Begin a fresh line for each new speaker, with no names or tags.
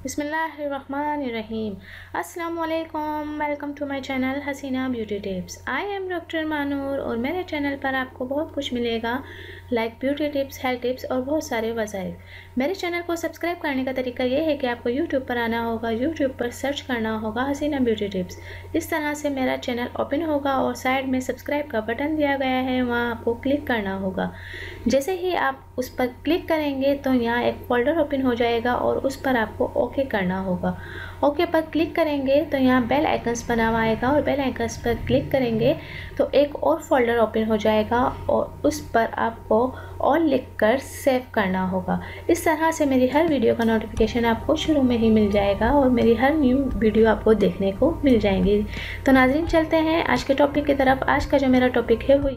बिस्मिल्लाहिर्रहमानिर्रहीम। अस्सलामुअलैकुम, welcome to my channel Hasina beauty tips. I am doctor Manoor और मेरे चैनल पर आपको बहुत कुछ मिलेगा, like beauty tips, health tips और बहुत सारे वसाइल। मेरे चैनल को सब्सक्राइब करने का तरीका ये है कि आपको यूट्यूब पर आना होगा, यूट्यूब पर सर्च करना होगा हसीना ब्यूटी टिप्स। इस तरह से मेरा चैनल ओपन होगा और साइड में सब्सक्राइब का बटन दिया गया है, वहाँ आपको क्लिक करना होगा। जैसे ही आप उस पर क्लिक करेंगे तो यहाँ एक फोल्डर ओपन हो जाएगा और उस पर आपको ओके करना होगा। ओके पर क्लिक करेंगे तो यहाँ बेल आइकन्स बना हुआ आएगा और बेल आइकन्स पर क्लिक करेंगे तो एक और फोल्डर ओपन हो जाएगा और उस पर आपको ऑल लिखकर सेव करना होगा। इस तरह से मेरी हर वीडियो का नोटिफिकेशन आपको शुरू में ही मिल जाएगा और मेरी हर न्यू वीडियो आपको देखने को मिल जाएंगी। तो नाज़रीन, चलते हैं आज के टॉपिक की तरफ। आज का जो मेरा टॉपिक है वो